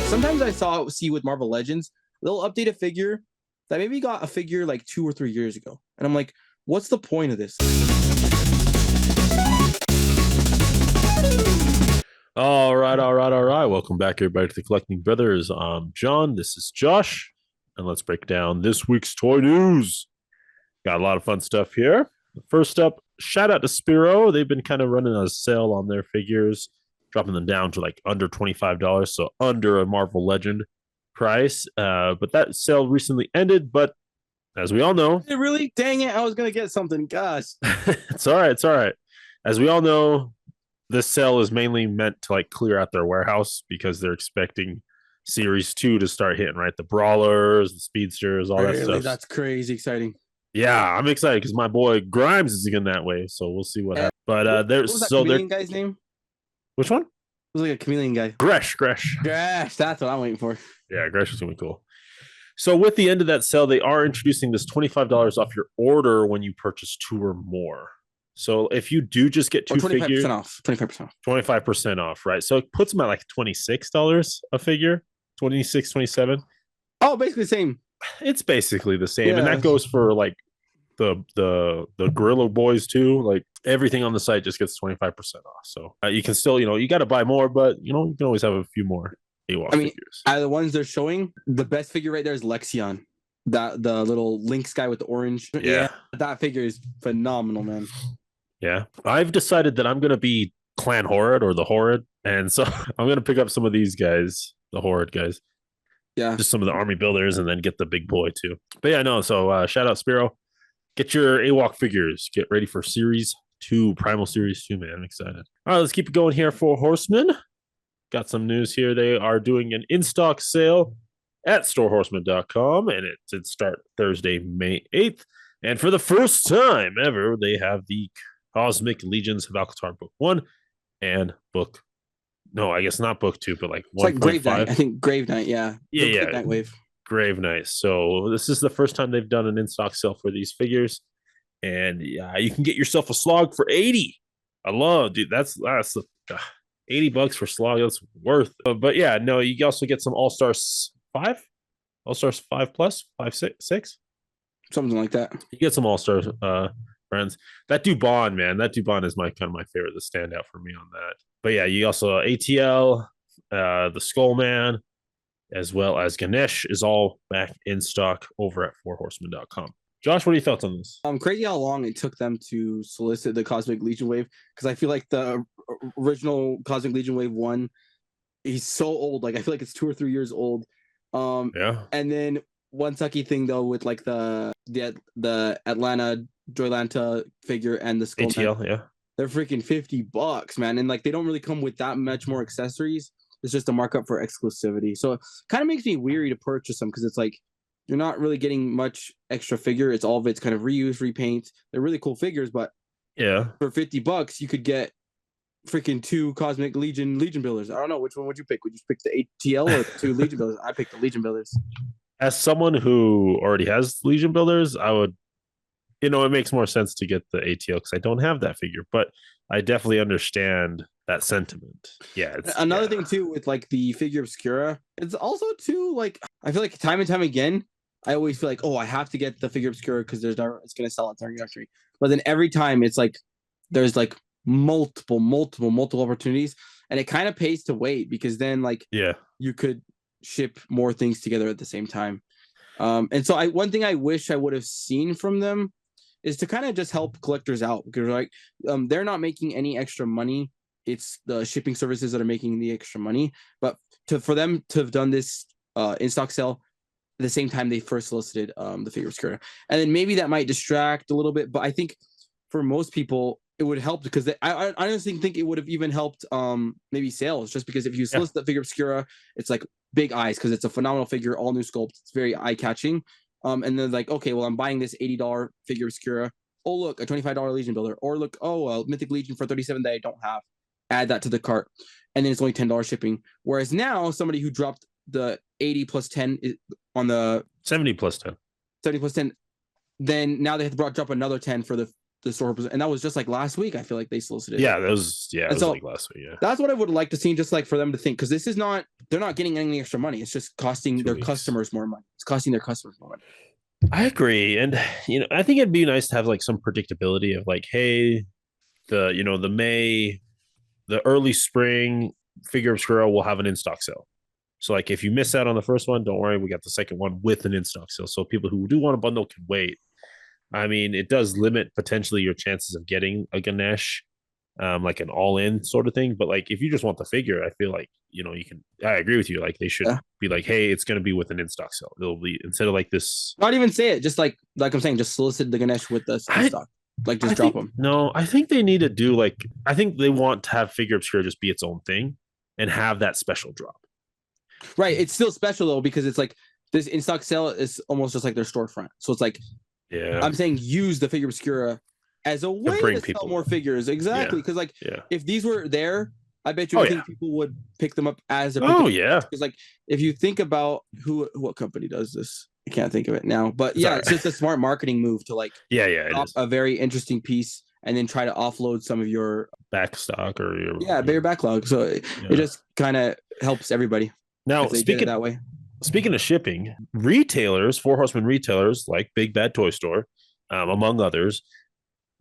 Sometimes see with Marvel Legends, they'll update a figure that maybe got a figure like 2 or 3 years ago. And I'm like, what's the point of this? All right. Welcome back, everybody, to the Collecting Brothers. I'm John. This is Josh. And let's break down this week's toy news. Got a lot of fun stuff here. First up, shout out to Spiro. They've been kind of running a sale on their figures, dropping them down to like under $25, so under a Marvel Legend price. But that sale recently ended. But as we all know, Really? Dang it. I was going to get something. Gosh. It's all right. As we all know, this sale is mainly meant to like clear out their warehouse because they're expecting Series 2 to start hitting, right? The Brawlers, the Speedsters, all that stuff. That's crazy exciting. Yeah, I'm excited because my boy Grimes is again that way, so we'll see what happens. But there's what was that so chameleon guy's name? Which one? It was like a chameleon guy. Gresh. That's what I'm waiting for. Yeah, Gresh is gonna be cool. So with the end of that sale, they are introducing this $25 off your order when you purchase 2 or more. So if you do just get 2 figures, 25% off, right? So it puts them at like $26 a figure, 26, 27. Oh, basically the same. It's basically the same. Yeah. And that goes for like the Gorilla Boys too. Like everything on the site just gets 25% off. So you can still, you got to buy more, but you can always have a few more AWOC figures. Out of the ones they're showing, the best figure right there is Lexion. The little Lynx guy with the orange. Yeah. That figure is phenomenal, man. Yeah. I've decided that I'm going to be Clan Horrid or the Horrid. And so I'm going to pick up some of these guys, the Horrid guys. Yeah. Just some of the army builders and then get the big boy too. But yeah, no. So shout out Spiro. Get your AWOC figures. Get ready for Series 2, Primal Series 2, man. I'm excited. All right, let's keep it going here for Horsemen. Got some news here. They are doing an in-stock sale at storehorseman.com, and it start Thursday, May 8th. And for the first time ever, they have the Cosmic Legions of Alcatar Book 1 and Book... No, I guess not Book 2, but like 1.5. Like Grave Knight. I think Grave Knight, yeah. Yeah. Grave Knight wave. Grave Knight. So this is the first time they've done an in-stock sale for these figures. And yeah, you can get yourself a slog for $80. I love, dude. That's $80 for slog. That's worth. But yeah, no, you also get some All-Stars 5? All-Stars 5 plus? 5, 6? Something like that. You get some All-Stars friends. That Dubon, man. That Dubon is my favorite, the standout for me on that. But yeah, you also ATL, the Skullman, as well as Ganesh is all back in stock over at fourhorsemen.com. Josh, what are your thoughts on this? Crazy how long it took them to solicit the Cosmic Legion wave, because I feel like the original Cosmic Legion wave 1, he's so old. Like I feel like it's 2 or 3 years old. Yeah. And then one sucky thing though with like the Atlanta Joylanta figure and the Skullman. ATL, yeah. They're freaking $50, man. And like they don't really come with that much more accessories. It's just a markup for exclusivity. So it kind of makes me weary to purchase them because it's like you're not really getting much extra figure. It's all of it's kind of reuse, repaint. They're really cool figures, but yeah, for $50 you could get freaking 2 Cosmic Legion builders. I don't know, which one would you pick? Would you pick the ATL or the 2 Legion builders? I picked the Legion builders. As someone who already has Legion builders, I would, it makes more sense to get the ATL because I don't have that figure, but I definitely understand that sentiment. Yeah. Another thing too with like the figure obscura, it's also too like I feel like time and time again, I always feel like, oh, I have to get the figure obscura because it's going to sell at Target Factory. But then every time it's like there's like multiple opportunities, and it kind of pays to wait because then like you could ship more things together at the same time. And so one thing I wish I would have seen from them is to kind of just help collectors out because like they're not making any extra money. It's the shipping services that are making the extra money. But for them to have done this in-stock sale at the same time they first solicited the figure obscura, and then maybe that might distract a little bit. But I think for most people it would help because I honestly think it would have even helped maybe sales, just because if you solicit the figure obscura, it's like big eyes because it's a phenomenal figure, all new sculpt. It's very eye-catching. And then like, okay, well, I'm buying this $80 figure obscura. Oh, look, a $25 Legion builder. Or look, a Mythic Legion for $37 that I don't have. Add that to the cart. And then it's only $10 shipping. Whereas now, somebody who dropped the 80 plus 10 on the 70 plus 10. 70 plus 10, then now they have to drop another 10 for the the store, and that was just like last week. I feel like they solicited. Yeah, that was And was so like last week. Yeah, that's what I would like to see, just like for them to think, because this is not, they're not getting any extra money. It's just costing 2 their weeks. customers more money. It's costing their customers more money. I agree, and I think it'd be nice to have like some predictability of like, hey, the early spring figure obscura will have an in stock sale. So like if you miss out on the first one, don't worry, we got the second one with an in stock sale. So people who do want a bundle can wait. I mean, it does limit potentially your chances of getting a Ganesh, like an all-in sort of thing. But like if you just want the figure, I feel like you can. I agree with you. Like they should be like, hey, it's going to be with an in-stock sale. It'll be instead of like this. Not even say it, just like I'm saying, just solicit the Ganesh with the in stock. Like just drop them. No, I think they need to do like I think they want to have figure obscura just be its own thing and have that special drop. Right. It's still special though, because it's like this in stock sale is almost just like their storefront. So it's like, yeah, I'm saying use the figure obscura as a way to sell more figures. Exactly. Because like if these were there, I bet you think people would pick them up as a because like if you think about what company does this, I can't think of it now, but it's just a smart marketing move to like drop a very interesting piece and then try to offload some of your back stock or your backlog. So it just kind of helps everybody. Now speaking of shipping, retailers, Four Horsemen retailers like Big Bad Toy Store, among others,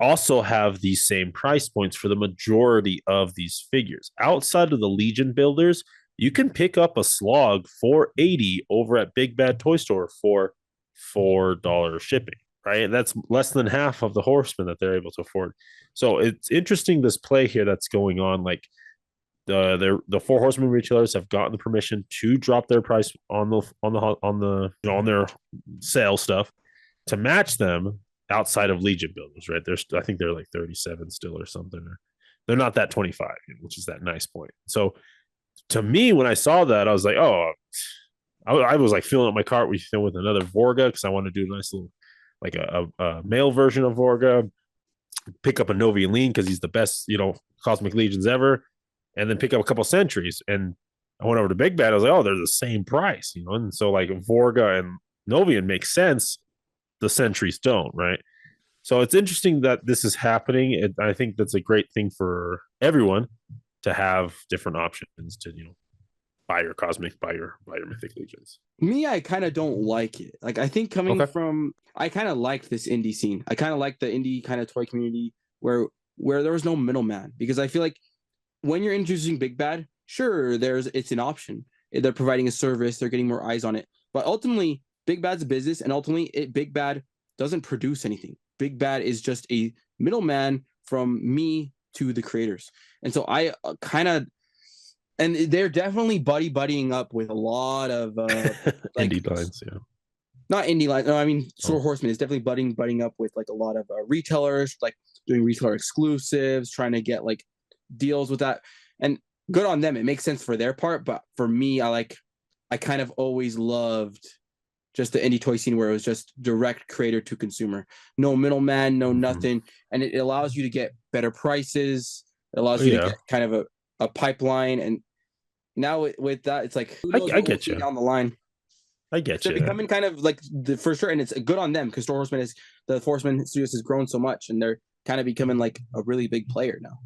also have these same price points for the majority of these figures. Outside of the Legion builders, you can pick up a slog for $80 over at Big Bad Toy Store for $4 shipping, right? And that's less than half of the Horsemen that they're able to afford. So it's interesting, this play here that's going on. Like the Four Horsemen retailers have gotten the permission to drop their price on their sale stuff to match them outside of Legion builders, right? I think they're like 37 still or something. They're not that 25, which is that nice point. So to me, when I saw that, I was like, oh, I was like filling up my cart with another Vorga because I want to do a nice little like a male version of Vorga, pick up a Novian Lean because he's the best, Cosmic Legions ever, and then pick up a couple Sentries. And I went over to Big Bad. I was like, oh, they're the same price, and so like Vorga and Novian makes sense. The Sentries don't, right? So it's interesting that this is happening. I think that's a great thing for everyone to have different options to, buy your Cosmic, buy your Mythic Legions. Me, I kind of don't like it. Like, I think from, I kind of liked this indie scene. I kind of like the indie kind of toy community where there was no middleman, because I feel like when you're introducing Big Bad, sure, it's an option. They're providing a service. They're getting more eyes on it. But ultimately, Big Bad's a business, and ultimately, Big Bad doesn't produce anything. Big Bad is just a middleman from me to the creators. And so I and they're definitely buddying up with a lot of like indie lines, not indie lines. No, I mean, Sword Horseman is definitely buddying up with like a lot of retailers, like doing retailer exclusives, trying to get like deals with that. And good on them. It makes sense for their part. But for me, I kind of always loved just the indie toy scene where it was just direct creator to consumer, no middleman, no nothing. And it allows you to get better prices. It allows you to get kind of a pipeline. And now with that, it's like, I get you down the line. I get you. They're becoming kind of like for sure. And it's good on them because the Horseman Studios has grown so much, and they're kind of becoming like a really big player now.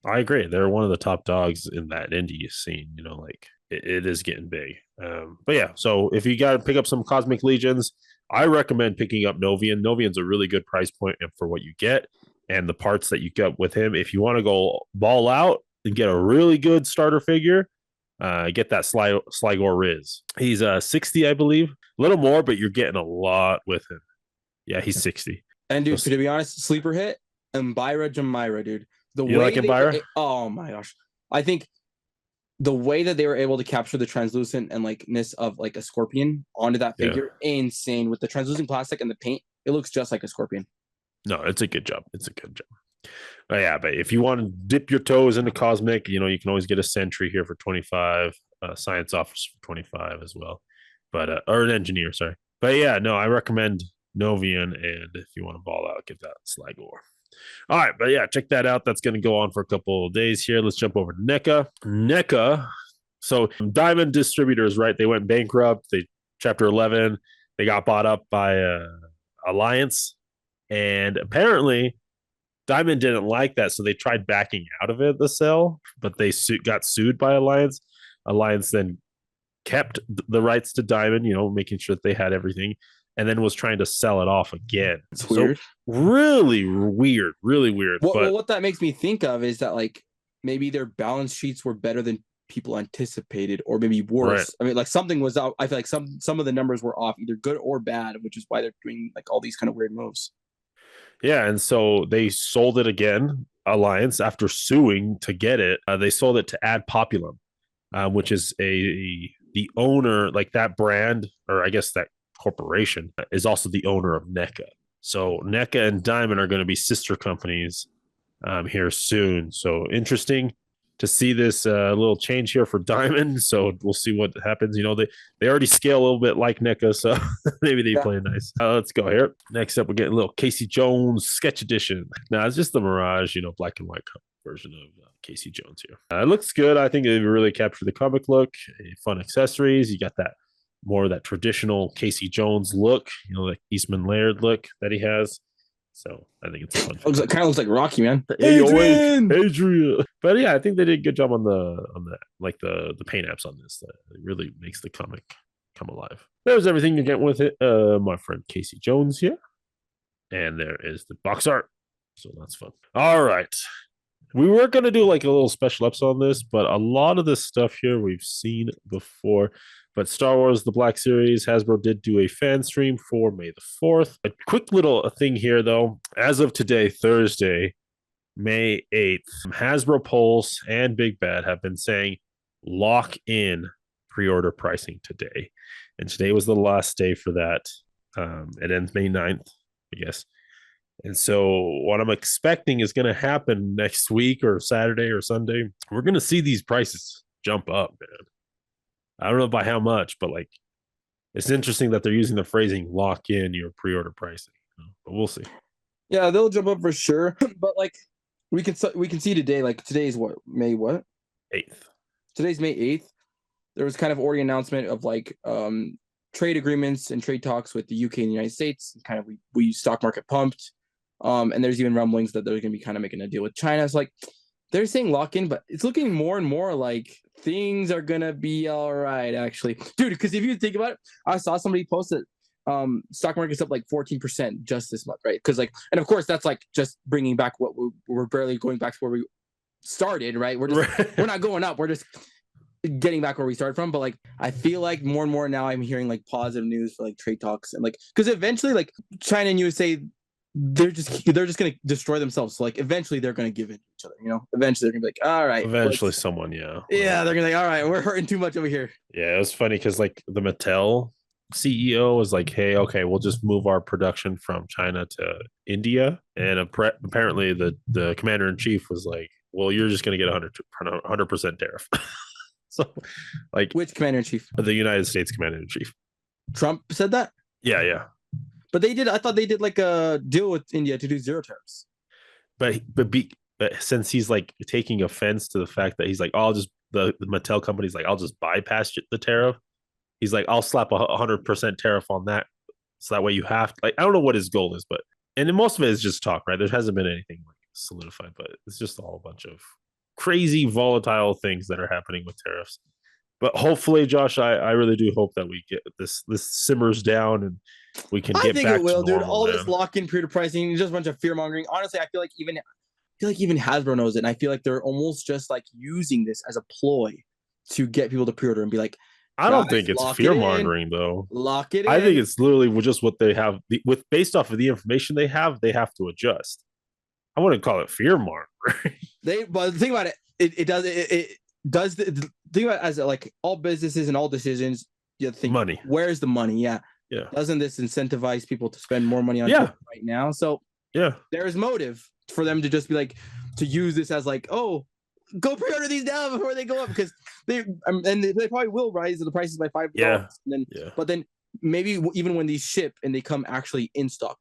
I agree. They're one of the top dogs in that indie scene, like it is getting big. But yeah, so if you got to pick up some Cosmic Legions, I recommend picking up Novian. Novian's a really good price point for what you get and the parts that you get with him. If you want to go ball out and get a really good starter figure, get that Sligor Riz. He's 60, I believe. A little more, but you're getting a lot with him. Yeah, he's 60. And dude, to be honest, sleeper hit, Mbira Jamira, dude. You like Mbira? Oh my gosh. I think the way that they were able to capture the translucent and likeness of like a scorpion onto that figure, insane. With the translucent plastic and the paint, it looks just like a scorpion. No, it's a good job. But if you want to dip your toes into Cosmic, you can always get a Sentry here for 25. Science offers for 25 as well, but or an Engineer, sorry. But yeah, no, I recommend Novian, and if you want to ball out, get that Sligor. All right, but yeah, check that out. That's going to go on for a couple of days here. Let's jump over to NECA. NECA, so Diamond Distributors, right? They went bankrupt. Chapter 11. They got bought up by Alliance, and apparently Diamond didn't like that, so they tried backing out of it, the sale, but they got sued by Alliance. Alliance then kept the rights to Diamond, making sure that they had everything, and then was trying to sell it off again. It's weird. So really weird, really weird. What that makes me think of is that like maybe their balance sheets were better than people anticipated, or maybe worse. Right. I mean, like something was out. I feel like some of the numbers were off, either good or bad, which is why they're doing like all these kind of weird moves. Yeah, and so they sold it again, Alliance, after suing to get it. They sold it to Ad Populum, which is the owner, like that brand, or I guess that corporation, is also the owner of NECA. So NECA and Diamond are going to be sister companies here soon. So interesting to see this little change here for Diamond. So we'll see what happens. They already scale a little bit like NECA, so maybe they play nice. Let's go here. Next up, we're getting a little Casey Jones Sketch Edition. Now it's just the Mirage, black and white version of Casey Jones here. It looks good. I think they really captured the comic look. Fun accessories. You got that more of that traditional Casey Jones look, like Eastman Laird look that he has. So I think it's a fun. It kind of looks like Rocky, man. Adrian. But yeah, I think they did a good job on the paint apps on this. It really makes the comic come alive. There's everything you get with it. My friend Casey Jones here, and there is the box art. So that's fun. All right. We were going to do like a little special episode on this, but a lot of this stuff here we've seen before. But Star Wars The Black Series, Hasbro did do a fan stream for May the 4th. A quick little thing here, though. As of today, Thursday, May 8th, Hasbro Pulse and Big Bad have been saying lock in pre-order pricing today. And today was the last day for that. It ends May 9th, I guess. And so what I'm expecting is going to happen next week or Saturday or Sunday. We're going to see these prices jump up, man. I don't know by how much, but like it's interesting that they're using the phrasing lock in your pre-order pricing. But we'll see. Yeah, they'll jump up for sure. But like we can see today, like today's May 8th. Today's May 8th. There was kind of already announcement of like trade agreements and trade talks with the UK and the United States. Kind of we stock market pumped. And there's even rumblings that they're going to be kind of making a deal with China. It's like they're saying lock in, but it's looking more and more like things are going to be all right, actually. Dude, because if you think about it, I saw somebody post that stock market's up like 14% just this month, right? Because like, and of course, that's like just bringing back what we're barely going back to where we started, right? We're not going up. We're just getting back where we started from. But like, I feel like more and more now I'm hearing like positive news for like trade talks and like, because eventually like China and USA, they're just going to destroy themselves. So like eventually they're going to give in to each other, eventually they're going to be like, all right, eventually someone, yeah, they're going to be like, all right, we're hurting too much over here. Yeah, it was funny because like the Mattel CEO was like, hey, okay, we'll just move our production from China to India, and apparently the commander-in-chief was like, well, you're just going to get 100% tariff. So like, which commander-in-chief? The United States commander-in-chief. Trump said that? Yeah. But I thought they did like a deal with India to do zero tariffs. But since he's like taking offense to the fact that he's like, I'll just the Mattel company's like, I'll just bypass the tariff. He's like, I'll slap 100% tariff on that, so that way you have to, like, I don't know what his goal is, but and most of it is just talk, right? There hasn't been anything like solidified, but it's just a whole bunch of crazy volatile things that are happening with tariffs. But hopefully, Josh, I really do hope that we get this simmers down and we can get back to normal. I think it will, dude. All this lock-in period of pricing is just a bunch of fear-mongering. Honestly, I feel like even Hasbro knows it, and I feel like they're almost just like using this as a ploy to get people to pre-order and be like, I don't think it's fear-mongering, though. Lock it in. I think it's literally just what they have. Based off of the information they have to adjust. I wouldn't call it fear-mongering. But think about it. It does think about it as like all businesses and all decisions. You think money. Where's the money? Yeah. Doesn't this incentivize people to spend more money on right now? So there's motive for them to just be like to use this as like, oh, go pre-order these now before they go up, because they probably will rise the prices by $5. But then maybe even when these ship and they come actually in stock,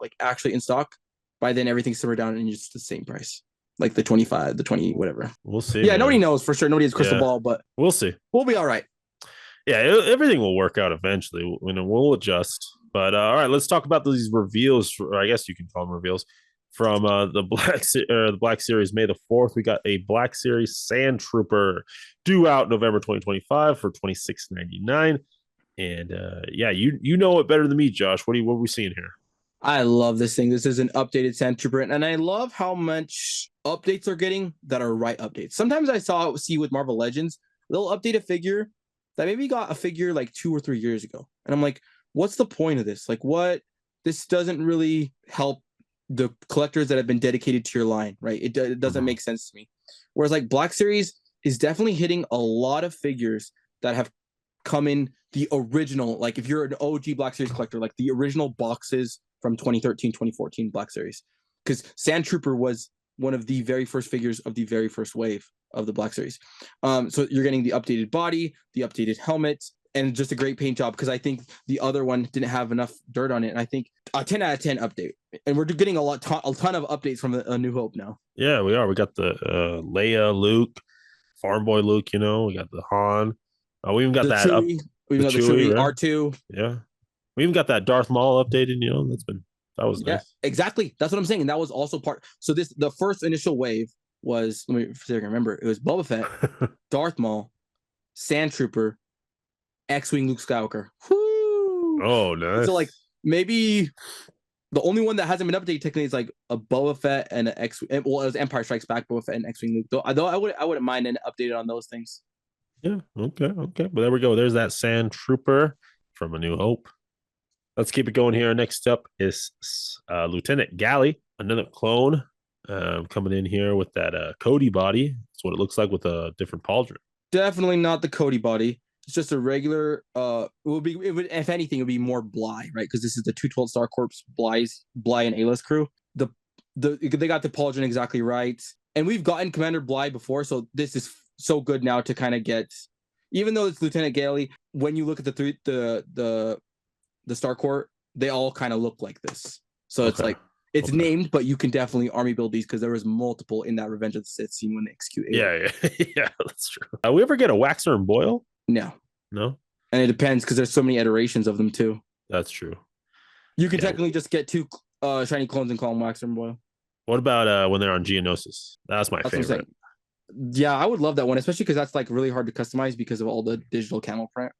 by then everything's simmered down and it's the same price. Like the 25, the 20, whatever. We'll see. Yeah, man. Nobody knows for sure. Nobody has a crystal ball, but we'll see. We'll be all right. Yeah, everything will work out eventually. We'll adjust. But all right, let's talk about these reveals. I guess you can call them reveals From the Black Series May the 4th, we got a Black Series Sand Trooper due out November 2025 for $26.99. And yeah, you know it better than me, Josh. What are we seeing here? I love this thing. This is an updated Sand Trooper, and I love how much updates are getting that are right updates. Sometimes I see with Marvel Legends, they'll update a figure that maybe got a figure like 2 or 3 years ago, and I'm like, what's the point of this? Like, what? This doesn't really help the collectors that have been dedicated to your line, right? It doesn't make sense to me. Whereas like Black Series is definitely hitting a lot of figures that have come in the original. Like if you're an OG Black Series collector, like the original boxes from 2013, 2014 Black Series, because Sand Trooper was one of the very first figures of the very first wave of the Black Series. So you're getting the updated body, the updated helmet, and just a great paint job, because I think the other one didn't have enough dirt on it. And I think a 10 out of 10 update. And we're getting a ton of updates from A New Hope now. Yeah, we are. We got the Leia, Luke, Farm Boy Luke, we got the Han. We even got the that Chewie, up. we got the Chewie, right? R2. Yeah. We even got that Darth Maul updated, that was nice. Exactly. That's what I'm saying. And that was also part. So the first initial wave was, let me see if I can remember, it was Boba Fett, Darth Maul, Sand Trooper, X-Wing Luke Skywalker. Woo! Oh, nice. So like maybe the only one that hasn't been updated technically is like a Boba Fett and an X. Well, it was Empire Strikes Back, Boba Fett and X-Wing Luke. Though I wouldn't mind an updated on those things. Yeah. Okay. But there we go. There's that Sand Trooper from A New Hope. Let's keep it going here. Next up is Lieutenant Galley, another clone, coming in here with that Cody body. That's what it looks like with a different pauldron. Definitely not the Cody body. It's just a regular. If anything, it would be more Bly, right? Because this is the 212 Star Corps Bly and A-list crew. They got the pauldron exactly right, and we've gotten Commander Bly before, so this is so good now to kind of get. Even though it's Lieutenant Galley, when you look at the Star Corps, they all kind of look like this. So it's like it's named, but you can definitely army build these because there was multiple in that Revenge of the Sith scene when they execute. Yeah, that's true. We ever get a Waxer and Boyle? No, and it depends because there's so many iterations of them too. That's true. You can technically just get 2 shiny clones and call them Waxer and Boyle. What about when they're on Geonosis? That's my favorite. Yeah, I would love that one, especially because that's like really hard to customize because of all the digital camel print.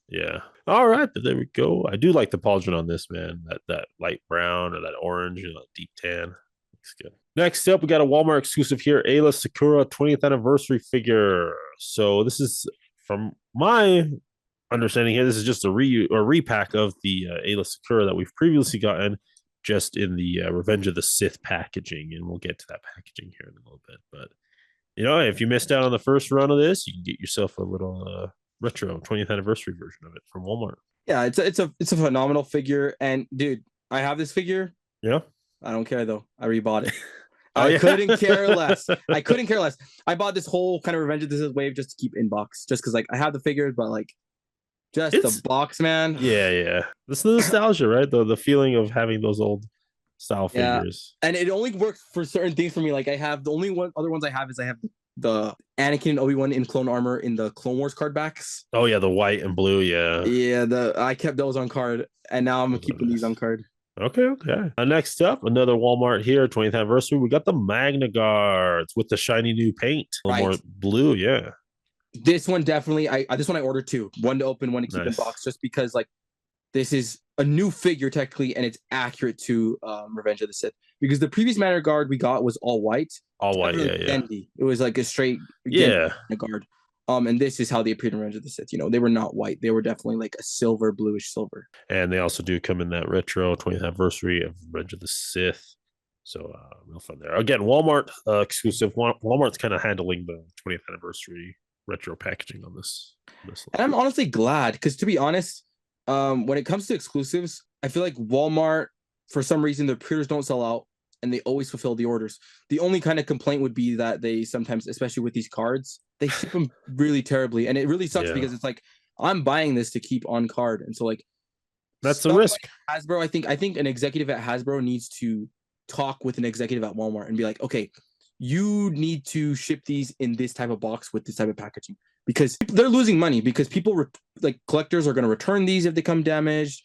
Yeah. All right, but there we go. I do like the pauldron on this, man. That light brown or that orange, deep tan. Looks good. Next up, we got a Walmart exclusive here, Ayla Sakura 20th anniversary figure. So this is, from my understanding here, this is just a repack of the Ayla Sakura that we've previously gotten, just in the Revenge of the Sith packaging, and we'll get to that packaging here in a little bit. But if you missed out on the first run of this, you can get yourself a little retro 20th anniversary version of it from Walmart. Yeah, it's a phenomenal figure, and dude, I have this figure. Yeah, I don't care though. I rebought it. I couldn't care less. I bought this whole kind of Revenge of the Sith wave just to keep in box, just because like I have the figures, but like the box, man. Yeah. This is the nostalgia, right? The feeling of having those old style figures. And it only works for certain things for me. Like I have the only other ones I have is I have the Anakin and Obi-Wan in clone armor in the Clone Wars card backs. Oh yeah, the white and blue. Yeah. I kept those on card, and now I'm keeping these on card. Okay. Next up, another Walmart here, 20th anniversary. We got the Magna Guards with the shiny new paint, a little more blue. Yeah. This one definitely. This one I ordered 2, one to open, one to keep in box, just because like this is a new figure technically, and it's accurate to Revenge of the Sith, because the previous Magna Guard we got was all white. It was like a straight Magna Guard. And this is how they appeared in Revenge of the Sith. They were not white. They were definitely like a silver, bluish silver. And they also do come in that retro 20th anniversary of Revenge of the Sith. So real fun there. Again, Walmart exclusive. Walmart's kind of handling the 20th anniversary retro packaging on this. And I'm honestly glad, because to be honest, when it comes to exclusives, I feel like Walmart, for some reason, the pre-orders don't sell out, and they always fulfill the orders. The only kind of complaint would be that they sometimes, especially with these cards, they ship them really terribly. And it really sucks because it's like, I'm buying this to keep on card. And so like, that's the risk. Like Hasbro, I think an executive at Hasbro needs to talk with an executive at Walmart and be like, okay, you need to ship these in this type of box with this type of packaging, because they're losing money, because people like collectors are going to return these if they come damaged,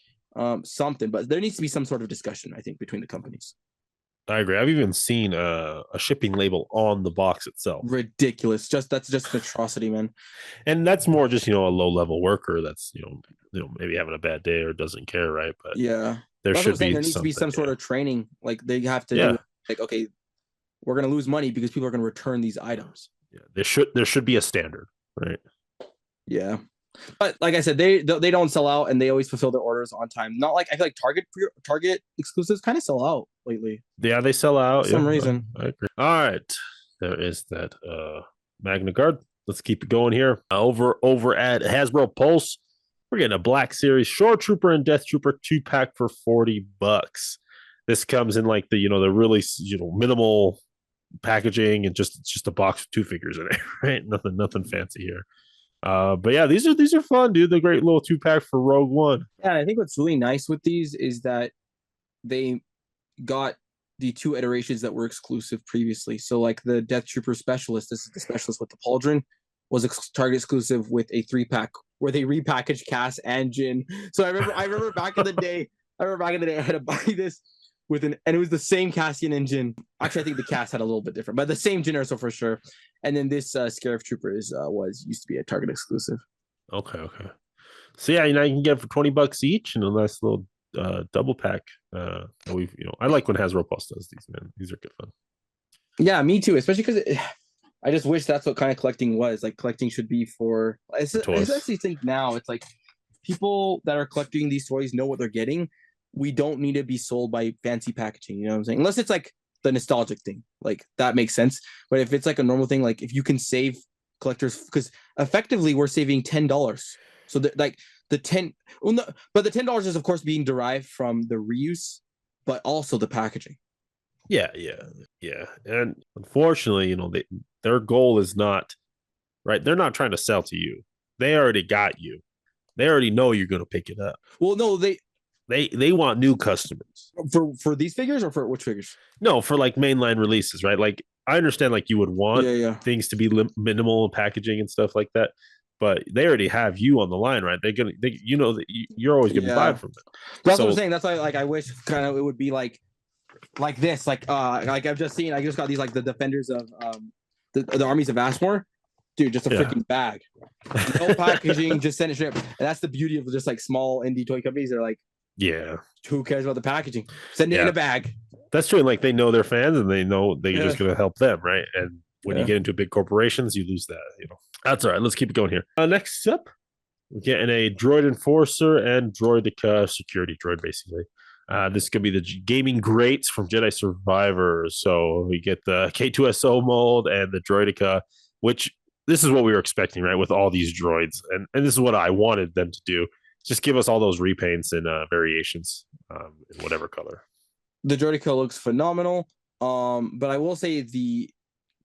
something. But there needs to be some sort of discussion, I think, between the companies. I agree. I've even seen a shipping label on the box itself, Ridiculous. That's just an atrocity, man. and that's more just a low level worker that's maybe having a bad day or doesn't care, right? But Yeah. there That's what I'm should saying. be There needs to be something. some sort of training. Like they have to do Yeah, it. Like, okay, we're gonna lose money because people are gonna return these items. yeah. There should be a standard, right? Yeah. But like I said, they don't sell out and they always fulfill their orders on time. Not like I feel like Target exclusives kind of sell out lately Yeah, they sell for out. Yeah, some reason. I agree. All right, there is that Magna Guard. Let's keep it going here. Over at Hasbro Pulse, we're getting a Black Series Shore Trooper and Death Trooper 2-pack for $40. This comes in like the really minimal packaging and just a box with 2 figures in it, right? Nothing fancy here. But yeah, these are fun, dude. The great little 2-pack for Rogue One. Yeah, I think what's really nice with these is that they got the 2 iterations that were exclusive previously. So like the Death Trooper Specialist, this is the Specialist with the Pauldron, was Target exclusive with a 3-pack where they repackaged Cass and Jin. So I remember back in the day, I had to buy this and it was the same Cassian and Jin. Actually, I think the Cass had a little bit different, but the same Jin Erso for sure. And then this Scarif Trooper used to be a Target exclusive. Okay. So yeah, you can get it for $20 each and a nice little double pack. I like when Hasbro Pulse does these, man. These are good fun. Yeah, me too. Especially because I just wish that's what kind of collecting was. Like collecting should be for. I actually think now it's like people that are collecting these toys know what they're getting. We don't need to be sold by fancy packaging. You know what I'm saying? Unless it's like the nostalgic thing, like that makes sense. But if it's like a normal thing, like if you can save collectors, because effectively we're saving $10. So like the 10, well, no, but the $10 is of course being derived from the reuse, but also the packaging. Yeah. And unfortunately, their goal is not right. They're not trying to sell to you. They already got you. They already know you're going to pick it up. Well, no, they want new customers for these figures or for which figures? No, for like mainline releases, right? Like I understand, like you would want things to be minimal packaging and stuff like that, but they already have you on the line, right? That you're always going to buy from them. That's what I'm saying. That's why, like, I wish kind of it would be like this, like I've just seen. I just got these like the Defenders of the Armies of Ashmore. Dude, just a freaking bag. No packaging, just send it straight. And that's the beauty of just like small indie toy companies. They're like, who cares about the packaging? Send it in a bag. That's true. Like they know their fans and they know they're just going to help them, right? And when you get into big corporations, you lose that. That's all right. Let's keep it going here. Next up, we're getting a Droid Enforcer and Droidica security droid, basically. This could be the gaming greats from Jedi Survivor. So we get the K2SO mold and the Droidica, which this is what we were expecting, right? With all these droids. And this is what I wanted them to do. Just give us all those repaints and variations in whatever color. The Droidica looks phenomenal. But I will say the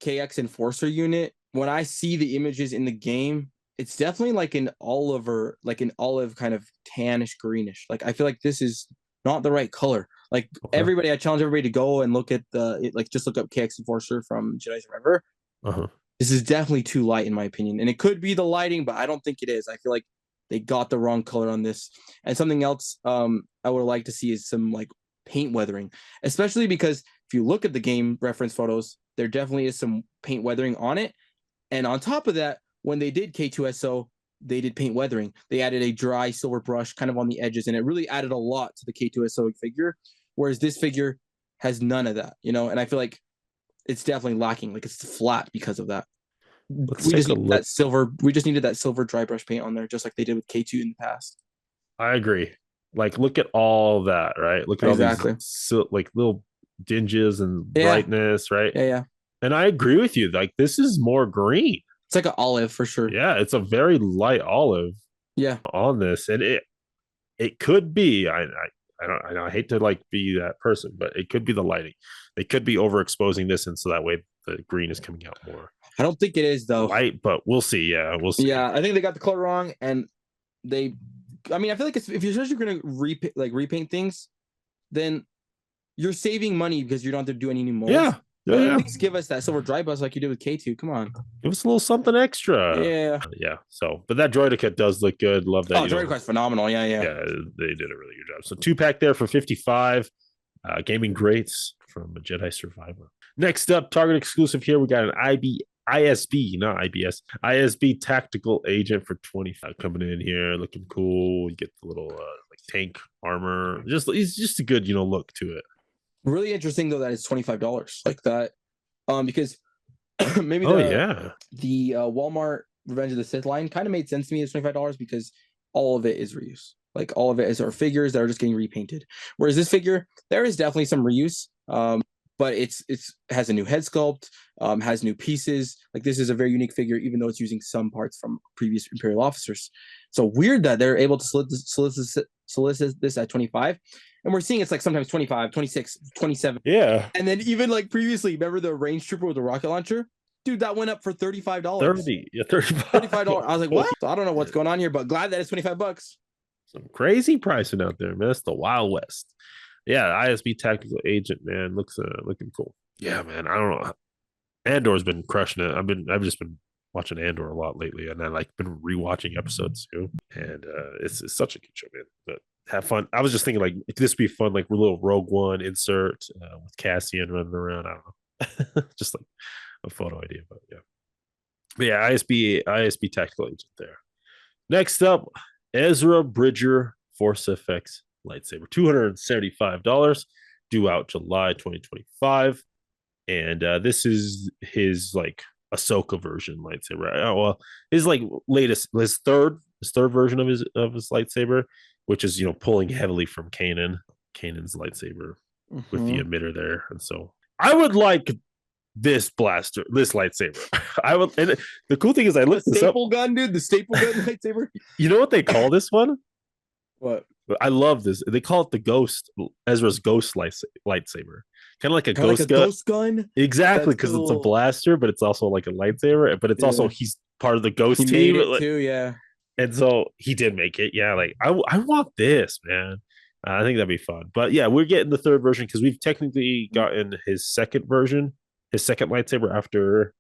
KX Enforcer unit, when I see the images in the game, it's definitely like an olive kind of tannish greenish. Like I feel like this is not the right color. Like I challenge everybody to go and look at just look up KX Enforcer from Jedi Survivor. This is definitely too light in my opinion. And it could be the lighting, but I don't think it is. I feel like they got the wrong color on this. And something else I would like to see is some like paint weathering, especially because if you look at the game reference photos, there definitely is some paint weathering on it. And on top of that, when they did K2SO, they did paint weathering. They added a dry silver brush kind of on the edges, and it really added a lot to the K2SO figure, whereas this figure has none of that, and I feel like it's definitely lacking. Like it's flat because of that. We just needed that silver dry brush paint on there, just like they did with K2 in the past. I agree. Like, look at all that, right? Look at all these like little dinges and brightness, right? Yeah. And I agree with you. Like, this is more green. It's like an olive for sure. Yeah, it's a very light olive. Yeah. On this, and it could be. I hate to like be that person, but it could be the lighting. They could be overexposing this, and so that way the green is coming out more. I don't think it is though. Light, but we'll see. Yeah, we'll see. Yeah, I think they got the color wrong, and I feel like if you're going to repaint things, then you're saving money because you don't have to do any new molds. Yeah. At least give us that silver dry brush like you did with K2. Come on. Give us a little something extra. Yeah. So, but that Droidica does look good. Love that. Droidica's phenomenal. Yeah. Yeah, they did a really good job. So 2-pack there for $55. Gaming greats from a Jedi Survivor. Next up, Target exclusive here. We got an ISB tactical agent for 25 coming in here, looking cool. You get the little like tank armor. It's just a good look to it. Really interesting though that it's $25 like that, because maybe the Walmart Revenge of the Sith line kind of made sense to me as $25 because all of it is reuse. Like all of it is our figures that are just getting repainted. Whereas this figure, there is definitely some reuse, but it's has a new head sculpt, has new pieces. Like this is a very unique figure, even though it's using some parts from previous Imperial officers. So weird that they're able to solicit this at 25. And we're seeing it's like sometimes 25, 26, 27. Yeah. And then even like previously, remember the range trooper with the rocket launcher? Dude, that went up for $35. $35. I was like, what? So I don't know what's going on here, but glad that it's $25. Some crazy pricing out there, man. It's the Wild West. Yeah, ISB tactical agent, man, looks looking cool. Yeah, man. I don't know. Andor's been crushing it. I've just been watching Andor a lot lately, and I like been rewatching episodes too. And it's such a good show, man. But have fun. I was just thinking like this would be fun, like a little Rogue One insert with Cassian running around. I don't know, just like a photo idea, but yeah. But yeah, ISB tactical agent there. Next up, Ezra Bridger Force FX lightsaber, $275, due out July 2025, and this is his like Ahsoka version lightsaber. Well, his like his third version of his lightsaber, which is pulling heavily from Kanan's lightsaber with the emitter there, and so I would like this lightsaber. I would. And the cool thing is, I looked this up. Staple gun, dude. The staple gun lightsaber. You know what they call this one? What? I love this. They call it the Ezra's ghost lightsaber. Kind of like a ghost gun. Exactly, because it's a blaster, but it's also like a lightsaber. But it's also he's part of the ghost team too. Yeah. And so he did make it. Yeah, like I want this, man. I think that'd be fun. But yeah, we're getting the third version because we've technically gotten his second version. His second lightsaber after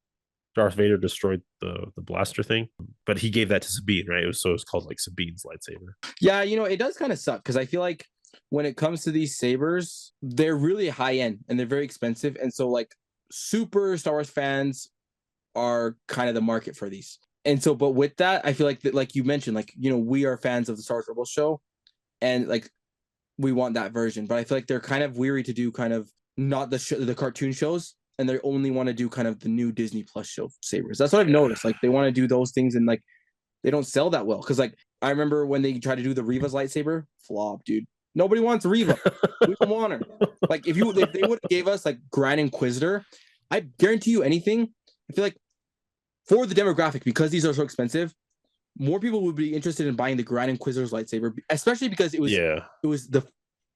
Darth Vader destroyed the blaster thing, but he gave that to Sabine, right? It was called like Sabine's lightsaber. Yeah, it does kind of suck because I feel like when it comes to these sabers, they're really high end and they're very expensive, and so like super Star Wars fans are kind of the market for these. And so, but with that, I feel like that, like you mentioned, like we are fans of the Star Wars Rebels show, and like we want that version, but I feel like they're kind of weary to do kind of not the cartoon shows. And they only want to do kind of the new Disney Plus show sabers. That's what I've noticed. Like they want to do those things and like they don't sell that well. Because like I remember when they tried to do the Reva's lightsaber, flop, dude. Nobody wants Reva. We don't want her. Like if they would have gave us like Grand Inquisitor, I guarantee you anything. I feel like for the demographic, because these are so expensive, more people would be interested in buying the Grand Inquisitor's lightsaber, especially because it was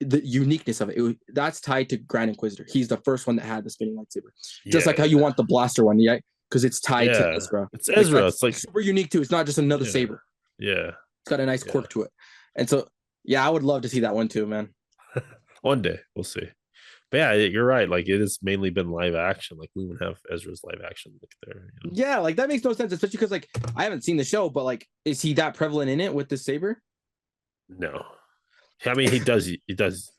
the uniqueness of it. That's tied to Grand Inquisitor. He's the first one that had the spinning lightsaber. Just like how you want the blaster one, yeah, because it's tied to Ezra. It's Ezra. It's like super unique too. It's not just another saber. Yeah, it's got a nice quirk to it. And so, yeah, I would love to see that one too, man. One day we'll see. But yeah, you're right. Like it has mainly been live action. Like we would have Ezra's live action look there. Yeah, like that makes no sense, especially because like I haven't seen the show, but like, is he that prevalent in it with the saber? No. I mean, he does use That's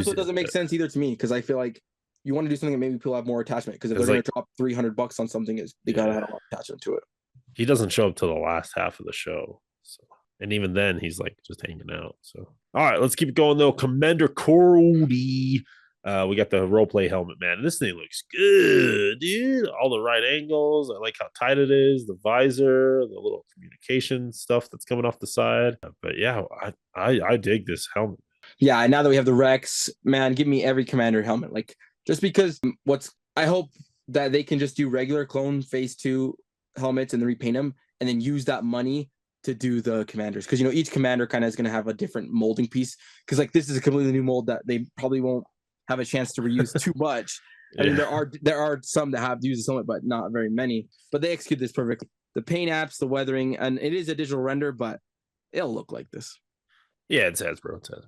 what doesn't make sense either to me, because I feel like you want to do something that maybe people have more attachment, because if they're going to drop $300 on something, they got to have a lot of attachment to it. He doesn't show up till the last half of the show. So, and even then, he's like just hanging out. So, all right, let's keep it going though. Commander Cody. We got the role play helmet, man. This thing looks good, dude. All the right angles. I like how tight it is. The visor, the little communication stuff that's coming off the side. But yeah, I dig this helmet. Yeah, and now that we have the Rex, man, give me every Commander helmet. Like just because I hope that they can just do regular clone Phase 2 helmets and then repaint them, and then use that money to do the commanders, because each commander kind of is going to have a different molding piece. Because like this is a completely new mold that they probably won't have a chance to reuse too much. I mean, there are some that have used this helmet, but not very many. But they execute this perfectly. The paint apps, the weathering, and it is a digital render, but it'll look like this. Yeah, it's Hasbro. So,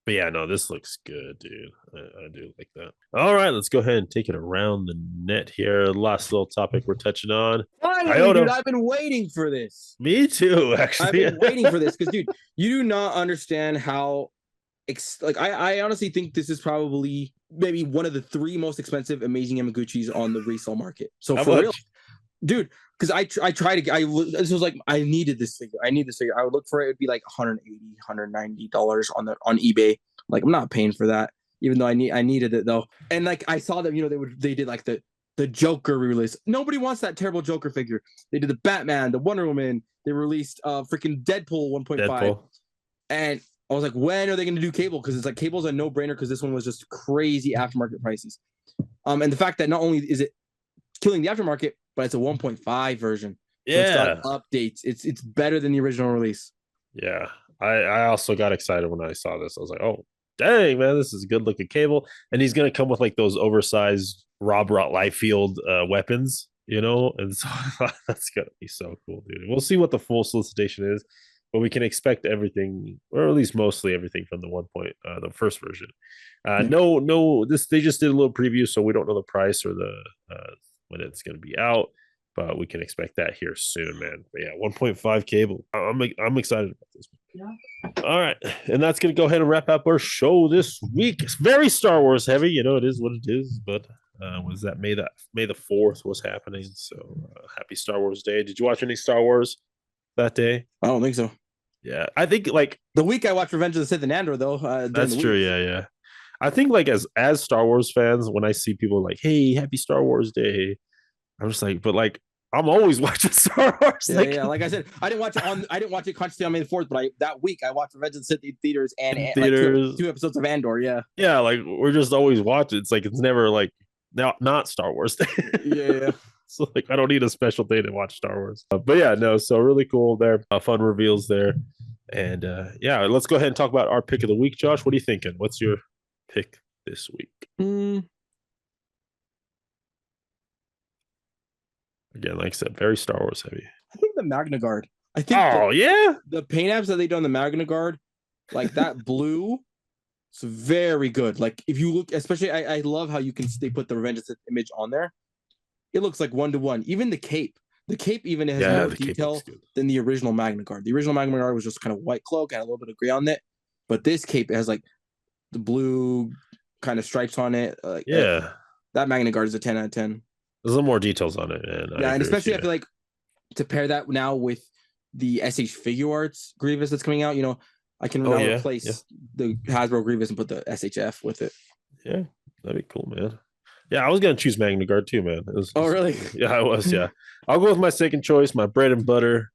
but yeah, no, this looks good, dude. I do like that. All right, let's go ahead and take it around the net here. Last little topic we're touching on. Finally, dude, I've been waiting for this. Me too, actually. I've been waiting for this because, dude, you do not understand how. I honestly think this is probably maybe one of the 3 most expensive amazing Yamaguchis on the resale market. So How for real, much? dude, because I tried to this was like I needed this figure. I need this figure. I would look for it. It'd be like 180, $190 on eBay. Like I'm not paying for that, even though I needed it though. And like I saw them, they did like the Joker release. Nobody wants that terrible Joker figure. They did the Batman, the Wonder Woman. They released freaking Deadpool 1.5. Deadpool. And I was like, when are they going to do Cable? Because it's like Cable's a no-brainer because this one was just crazy aftermarket prices. And the fact that not only is it killing the aftermarket, but it's a 1.5 version. So it's got updates. It's better than the original release. Yeah. I also got excited when I saw this. I was like, oh, dang, man, this is a good looking Cable. And he's going to come with like those oversized Rob Rott Liefeld weapons, And so that's going to be so cool, dude. We'll see what the full solicitation is, but we can expect everything, or at least mostly everything from the first version. No, they just did a little preview, so we don't know the price or the when it's going to be out, but we can expect that here soon, man. But yeah, 1.5 Cable. I'm excited about this. Yeah. All right, and that's going to go ahead and wrap up our show this week. It's very Star Wars heavy, it is what it is, but was that May the 4th was happening, so happy Star Wars Day. Did you watch any Star Wars that day? I don't think so. Yeah, I think like the week I watched Revenge of the Sith and Andor though. That's true. Yeah. I think like as Star Wars fans, when I see people like, "Hey, happy Star Wars Day," I'm just like, but like I'm always watching Star Wars. Yeah. Like I said, I didn't watch it consciously on May the 4th, but that week I watched Revenge of the Sith in theaters and theaters. Like two episodes of Andor. Yeah. Yeah, like we're just always watching. It's like it's never like not Star Wars Day. Yeah. So like I don't need a special day to watch Star Wars. But yeah, no. So really cool there. Fun reveals there. And yeah, let's go ahead and talk about our pick of the week. Josh, what are you thinking? What's your pick this week? Again, like I said, very Star Wars heavy. I think the Magna Guard. I think the paint apps that they done the Magna Guard, like that blue, it's very good. Like if you look, especially I love how they put the Revenge of the Sith image on there. It looks like 1-to-1. Even the cape. The cape even has more detail than the original Magna Guard. The original Magna Guard was just kind of white cloak, had a little bit of gray on it. But this cape has like the blue kind of stripes on it. That Magna Guard is a 10 out of 10. There's a little more details on it. And especially I feel like to pair that now with the SH Figure Arts Grievous that's coming out, I can now replace the Hasbro Grievous and put the SHF with it. Yeah, that'd be cool, man. Yeah, I was gonna choose Magna Guard too, man. Really? Yeah, I was. Yeah, I'll go with my second choice, my bread and butter,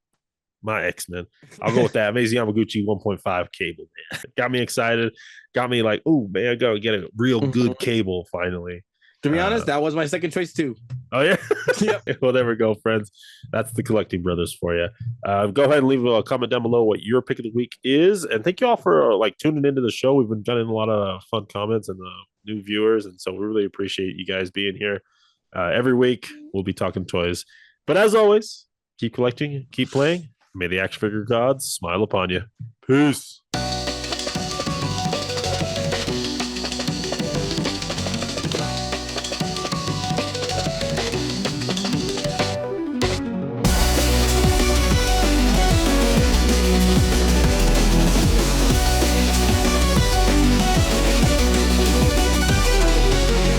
my X-Men. I'll go with that amazing Yamaguchi 1.5 Cable. Man, got me excited. Got me like, oh man, I gotta get a real good Cable finally. To be honest, that was my second choice too. Oh yeah. Yep. Well, there we go, friends. That's the Collecting Brothers for you. Go ahead and leave a comment down below what your pick of the week is, and thank you all for tuning into the show. We've been getting a lot of fun comments and new viewers, and so we really appreciate you guys being here. Every week we'll be talking toys, but as always, keep collecting, keep playing. May the action figure gods smile upon you. Peace.